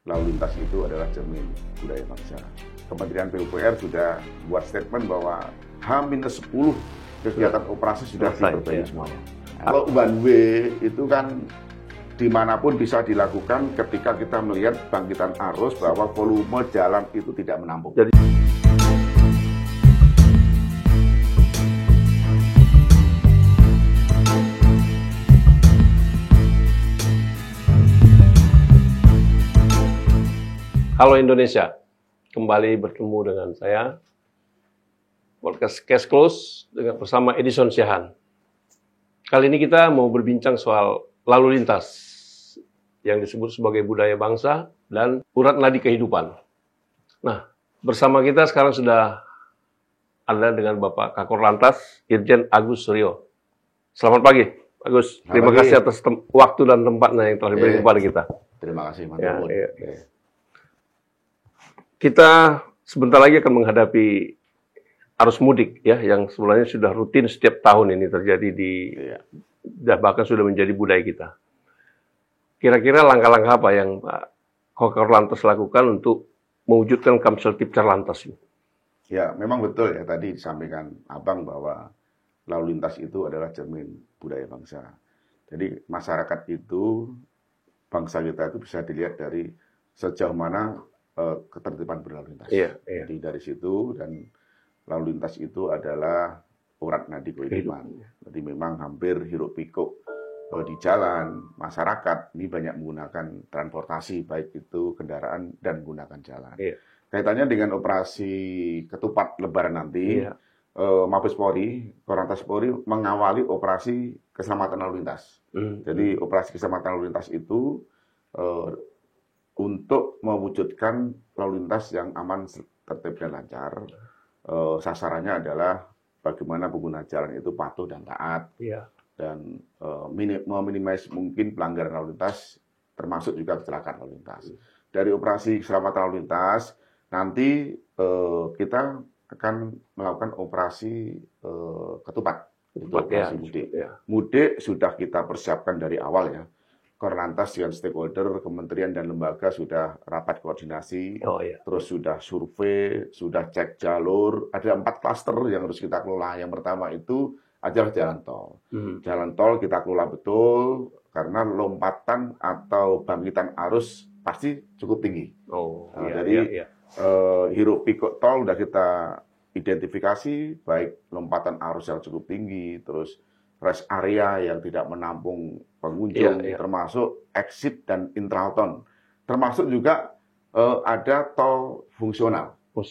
lalu lintas itu adalah cermin budaya bangsa. Kementerian PUPR sudah buat statement bahwa H-10 kegiatan operasi sudah diperbaiki semuanya. Kalau one way itu kan dimanapun bisa dilakukan ketika kita melihat bangkitan arus bahwa volume jalan itu tidak menampung. Halo Indonesia, kembali bertemu dengan saya, podcast Cash Close bersama Edison Syahan. Kali ini kita mau berbincang soal lalu lintas yang disebut sebagai budaya bangsa dan urat nadi kehidupan. Nah, bersama kita sekarang sudah ada dengan Bapak Kakor Lantas, Irjen Agus Suryo. Selamat pagi, Agus. Terima kasih atas waktu dan tempatnya yang telah diberikan kepada kita. Terima kasih, mantap. Kita sebentar lagi akan menghadapi arus mudik ya, yang sebenarnya sudah rutin setiap tahun ini terjadi bahkan sudah menjadi budaya kita. Kira-kira langkah-langkah apa yang Pak Kakor Lantas lakukan untuk mewujudkan Kamseltipcar Lantas ini? Ya, memang betul ya tadi disampaikan Abang bahwa lalu lintas itu adalah cermin budaya bangsa. Jadi masyarakat itu, bangsa kita itu bisa dilihat dari sejauh mana ketertiban berlalu lintas. Jadi dari situ, dan lalu lintas itu adalah urat nadi kehidupan. Jadi memang hampir hiruk pikuk di jalan, masyarakat ini banyak menggunakan transportasi, baik itu kendaraan dan menggunakan jalan. Kaitannya dengan operasi ketupat Lebaran nanti, Mabes Polri, Korlantas Polri mengawali operasi keselamatan lalu lintas. Jadi operasi keselamatan lalu lintas itu untuk mewujudkan lalu lintas yang aman, tertib dan lancar. Sasarannya adalah bagaimana pengguna jalan itu patuh dan taat, dan meminimais mungkin pelanggaran lalu lintas, termasuk juga kecelakaan lalu lintas. Dari operasi keselamatan lalu lintas, nanti kita akan melakukan operasi ketupat, itu operasi mudik. Mudik sudah kita persiapkan dari awal ya. Korlantas dengan stakeholder, kementerian dan lembaga sudah rapat koordinasi, terus sudah survei, sudah cek jalur. Ada 4 klaster yang harus kita kelola. Yang pertama itu adalah jalan tol. Jalan tol kita kelola betul, karena lompatan atau bangkitan arus pasti cukup tinggi. Jadi hiruk pikuk tol sudah kita identifikasi, baik lompatan arus yang cukup tinggi, terus rest area yang tidak menampung pengunjung, termasuk exit dan intralton. Termasuk juga ada tol fungsional. Tol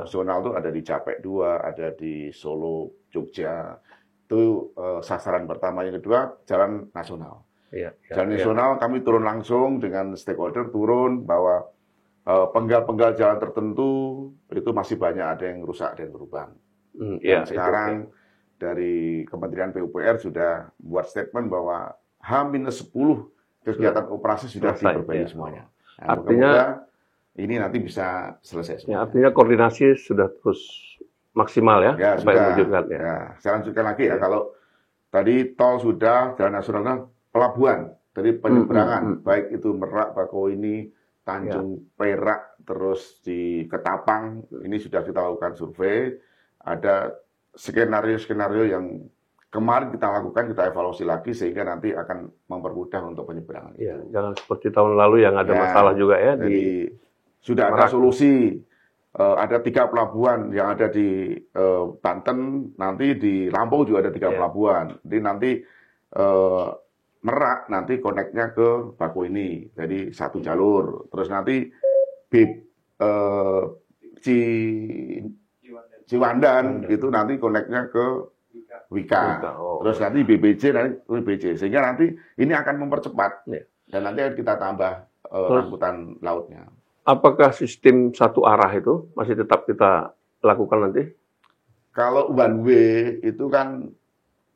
fungsional itu ada di Capek 2, ada di Solo, Jogja. Itu sasaran pertama. Yang kedua, jalan nasional. Jalan nasional kami turun langsung dengan stakeholder, turun bahwa penggal-penggal jalan tertentu itu masih banyak, ada yang rusak, ada yang berlubang. Sekarang dari Kementerian PUPR sudah buat statement bahwa H-10 kegiatan operasi sudah diperbaiki semuanya. Nah, artinya ini nanti bisa selesai semua. Artinya koordinasi sudah terus maksimal ya, supaya mewujudkan. Saya lanjutkan lagi ya. Kalau tadi tol sudah, jalan nasional, pelabuhan, dari penyeberangan, baik itu Merak, Bakauheni, Tanjung Perak, terus di Ketapang, ini sudah kita lakukan survei. Ada skenario-skenario yang kemarin kita lakukan, kita evaluasi lagi sehingga nanti akan mempermudah untuk penyeberangan. Jangan seperti tahun lalu yang ada masalah juga ya. Jadi sudah ada solusi. Ada 3 pelabuhan yang ada di Banten, nanti di Lampung juga ada 3 pelabuhan. Jadi nanti Merak nanti koneknya ke Bakauheni, jadi 1 jalur. Terus nanti Ciwandan itu nanti koneknya ke Wika. Terus nanti BBC, nanti BBC. Sehingga nanti ini akan mempercepat. Dan nanti kita tambah angkutan lautnya. Apakah sistem satu arah itu masih tetap kita lakukan nanti? Kalau one way itu kan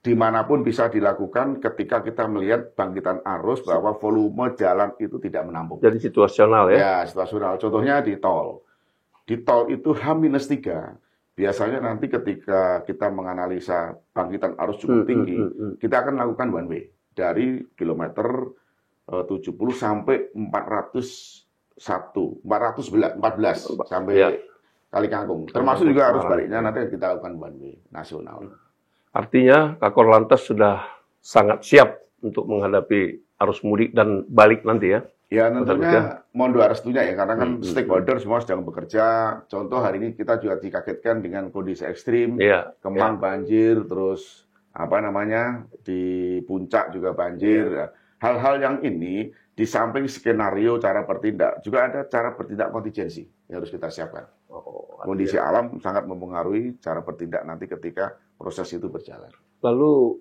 dimanapun bisa dilakukan ketika kita melihat bangkitan arus bahwa volume jalan itu tidak menampung. Jadi situasional ya? Ya, situasional. Contohnya di tol. Di tol itu H-3. Biasanya nanti ketika kita menganalisa bangkitan arus cukup tinggi, kita akan lakukan one way dari kilometer 70 sampai 400 414 sampai Ya. Kali Kangkung. Termasuk juga arus baliknya nanti kita lakukan one way nasional. Artinya Kakor Lantas sudah sangat siap untuk menghadapi arus mudik dan balik nanti ya? Ya tentunya mohon doa restunya ya, karena kan stakeholder semua sedang bekerja. Contoh hari ini kita juga dikagetkan dengan kondisi ekstrim, Kemang banjir, terus apa namanya di puncak juga banjir. Hal-hal yang ini di samping skenario cara bertindak, juga ada cara bertindak kontingensi yang harus kita siapkan. Kondisi alam sangat mempengaruhi cara bertindak nanti ketika proses itu berjalan. Lalu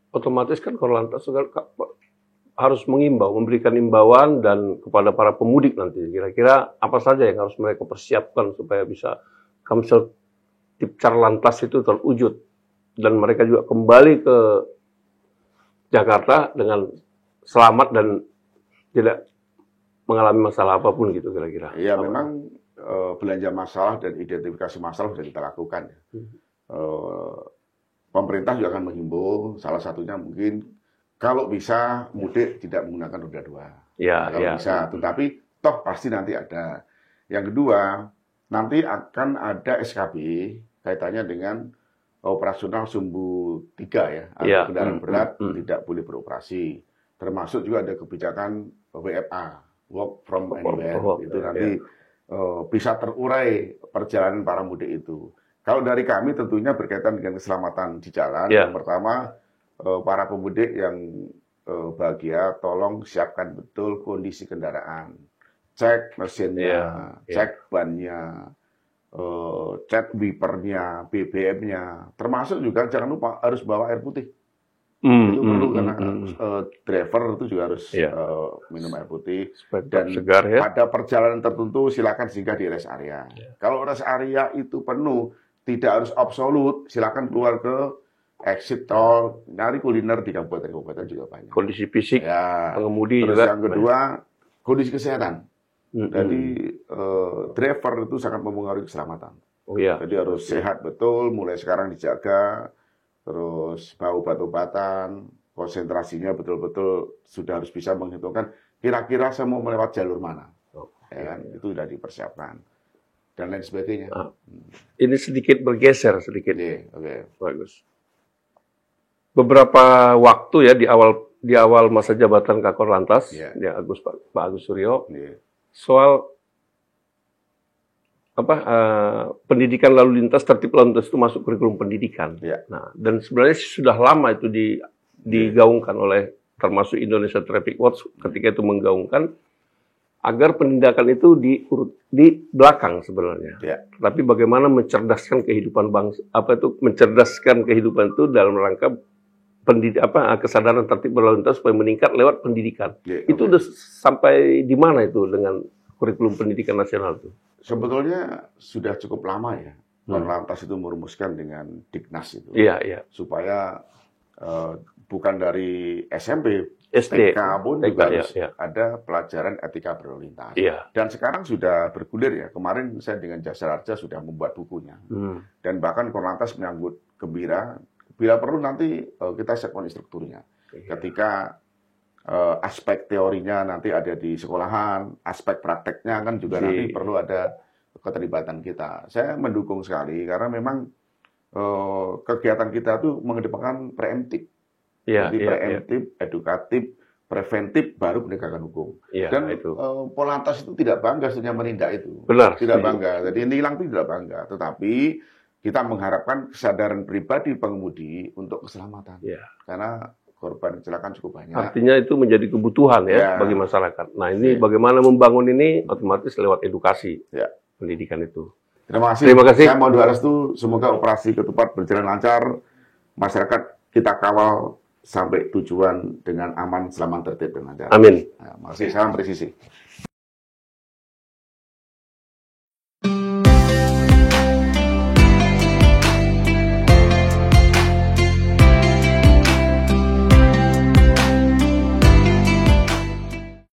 otomatis kan Korlantas juga harus mengimbau, memberikan imbauan dan kepada para pemudik nanti. Kira-kira apa saja yang harus mereka persiapkan supaya bisa Kamsel Tipcar Lantas itu terwujud dan mereka juga kembali ke Jakarta dengan selamat dan tidak mengalami masalah apapun gitu kira-kira. Iya, memang belanja masalah dan identifikasi masalah sudah kita lakukan. Pemerintah juga akan menghimbau, salah satunya mungkin kalau bisa mudik tidak menggunakan roda 2. Kalau bisa, tetapi toh pasti nanti ada. Yang kedua, nanti akan ada SKB kaitannya dengan operasional sumbu 3 ya, kendaraan berat tidak boleh beroperasi. Termasuk juga ada kebijakan WFA, work from anywhere, itu nanti bisa terurai perjalanan para mudik itu. Kalau dari kami tentunya berkaitan dengan keselamatan di jalan. Yang pertama, para pemudik yang bahagia, tolong siapkan betul kondisi kendaraan. Cek mesinnya, cek bannya, cek wipernya, BBM-nya. Termasuk juga jangan lupa harus bawa air putih. Itu perlu karena driver itu juga harus minum air putih. Dan segar, pada perjalanan tertentu silakan singgah di rest area. Kalau rest area itu penuh, tidak harus absolut, silakan keluar ke exit tol, nyari kuliner di kabupaten-kabupaten juga banyak. Kondisi fisik pengemudi terus juga. Yang kedua, kondisi kesehatan. Jadi driver itu sangat mempengaruhi keselamatan. Jadi harus sehat betul, mulai sekarang dijaga. Terus bau obat-obatan, konsentrasinya betul-betul sudah harus bisa menghitungkan kira-kira saya mau melewat jalur mana. Itu sudah dipersiapkan. Dan lain sebagainya. Ini sedikit bergeser sedikit. Bagus. Beberapa waktu ya di awal masa jabatan Kakor Lantas, Pak Agus Suryo, soal pendidikan lalu lintas, tertib lalu lintas itu masuk kurikulum pendidikan. Nah, dan sebenarnya sudah lama itu digaungkan oleh termasuk Indonesia Traffic Watch ketika itu menggaungkan agar penindakan itu di belakang sebenarnya. Tapi bagaimana mencerdaskan kehidupan bangsa, mencerdaskan kehidupan itu dalam rangka kesadaran tertib berlalu lintas supaya meningkat lewat pendidikan. Itu udah sampai di mana itu dengan kurikulum pendidikan nasional itu? Sebetulnya sudah cukup lama ya. Korlantas itu merumuskan dengan Dignas itu. Supaya bukan dari SMP, TK pun juga harus ada pelajaran etika berlalu lintas. Dan sekarang sudah bergulir ya. Kemarin saya dengan Jasa Raja sudah membuat bukunya. Dan bahkan Korlantas menyambut gembira. Bila perlu nanti kita siapkan instrukturnya. Ketika aspek teorinya nanti ada di sekolahan, aspek prakteknya kan juga nanti perlu ada keterlibatan kita. Saya mendukung sekali karena memang kegiatan kita tuh mengedepankan preemptif. Jadi preemptif, edukatif, preventif, baru penegakan hukum. Dan Polantas itu tidak bangga sebenarnya menindak itu. Tidak bangga. Jadi nilang itu tidak bangga. Tetapi kita mengharapkan kesadaran pribadi pengemudi untuk keselamatan. Karena korban kecelakaan cukup banyak. Artinya itu menjadi kebutuhan bagi masyarakat. Nah ini bagaimana membangun ini otomatis lewat edukasi pendidikan itu. Terima kasih. Saya mohon doa restu semoga operasi ketupat berjalan lancar, masyarakat kita kawal sampai tujuan dengan aman, selamat, tertib dan lancar. Amin. Terima kasih. Salam presisi.